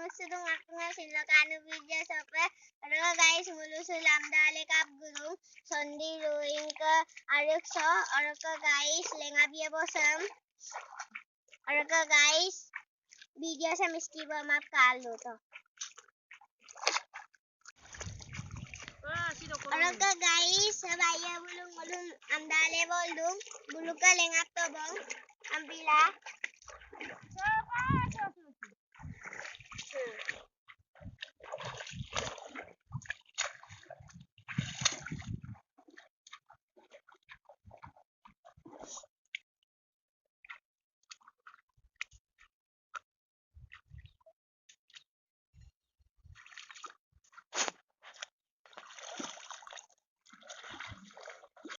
sedang aku silakan video sampai ada guys mulusul amdale kap guru sondi ruing ke arukso arka guys lengabia bosam arka guys video sa miski ba map kalu to arka guys sabaya bulung bulung amdale boldung buluka lengap to bang ambila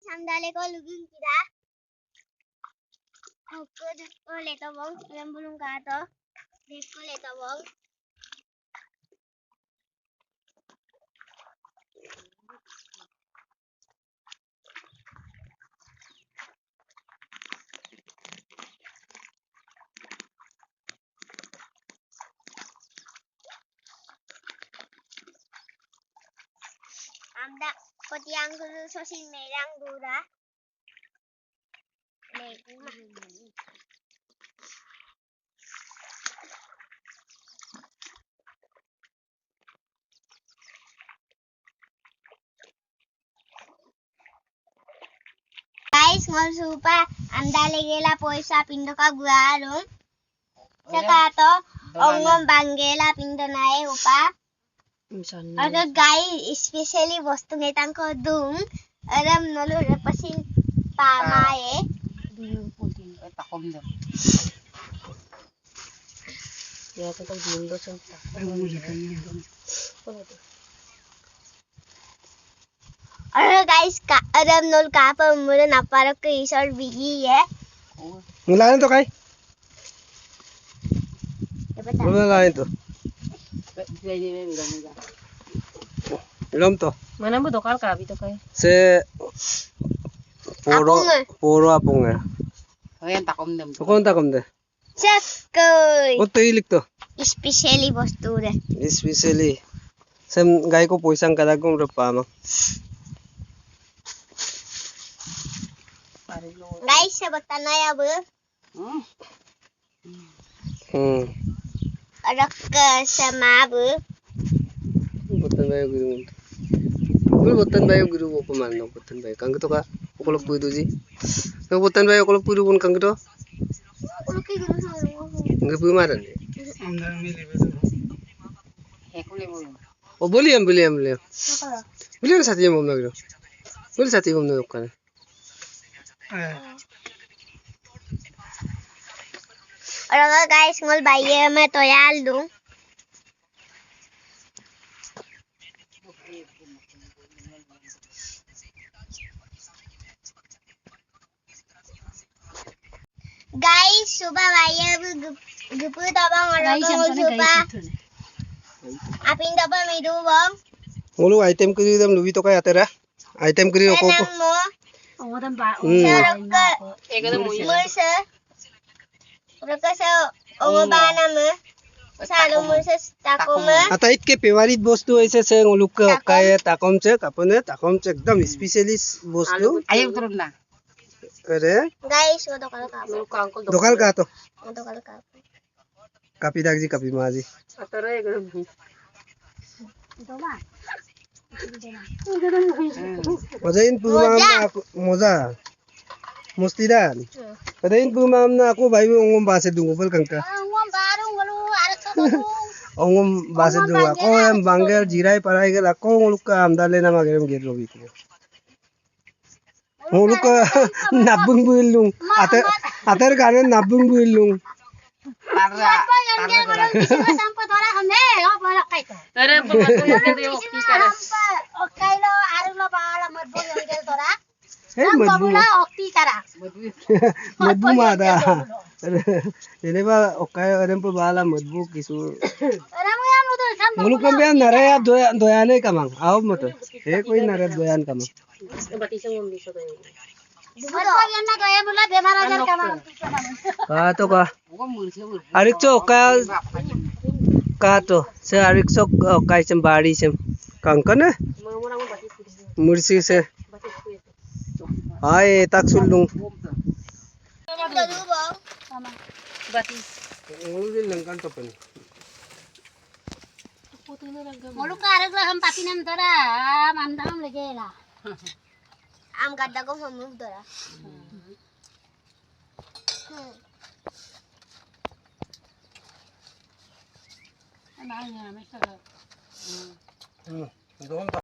Sandali ko luging kita. Ako ko leto bong, ilang bulong ka to. Dito ko leto bong. Amda pati ang guru sosin merang dura. Guys, ngol supa andale gela poisa pindo ka guarong. Saka to ongom banggela pindo nae upa. Aga guys, especially वस्तु नेतांग को दूं अरम नलो रेपसिन पामाए takom daw. Ya ko tong mundo sa अरे guys का अरम नल का पर मुरे नापारक के इशर बिगी है मुलायम तो काय मुलायम तो Belum tuh. Mana bu dokal ka bito kay? Se poro apong ya. Oh yan takom daw. Kung takom deh. चक्कर वो तो ही लिख तो स्पेशली वस्तु रे स्पेशली सम गाय को पैसा कदा को रुपा म गाइस से बताना है अब रख समाब botan bayo guru ko man no botan bayo kang to ka okolok puido ji no botan bayo okolok puido bun kang to nge pu maran amdar mili beto Ekule mo. o boliam boliam sati mom na gro bol sati mom na kan और guys मोल भाई मैं तो यार दूं guys सुबह भाई अब गुपु दबा और सुबह apin dapat midu bang ngulu item kiri dam lubi to kay atera item kiri ko ko mo Odan ba? saraka mursa raka sa ongobana mo salo mursa takoma आता इतके फेवरेट वस्तू ऐसे से nguluk ka kay takom check apone takom check एकदम specialist वस्तु Ayaw turun na. अरे guys वो dokal ka दोकान का तो dokal ka कापी दागजी कापी माजी Atara ekdom. मजा इन पुमाम ना मजा मुस्तिदान अरे इन पुमाम ना aku भाई ongom बासे दूंगा पल कंका ongom baru ngelu arek ongom बासे दूंगा aku yang bangger jirai parai ke aku nguluk ka amdale na magerem ger lobi ko nguluk ka nabung builung ater kanen nabung builung Tara. sampai tora hame lo balak kai to Tara pa matulog na yung okti ka na. okay lo aru lo bala madbo yo gel tora hey madbu la okti kara madbu mada ini ba okay adem po bala madbu kisu ramu ya nu to sam nguluk kan bian nare ya doyane kamang aw moto koi nare doyan kamang Bati sa mong biso kayo. Dumato yan na doya mula bemar ajar kamang ka to ka Huwag mo siya. arik cho ka kato sa ariksok kay sa bari sa kangkana Murmur mo batis ko. mursi sa Batis ko ito. ay taksulung Batis. ngulin lang kanto pa Mulu karag lah pati nam tora, mandam lagi lah. Am gada ko hamuk tora. Ano nga, may sagot. doon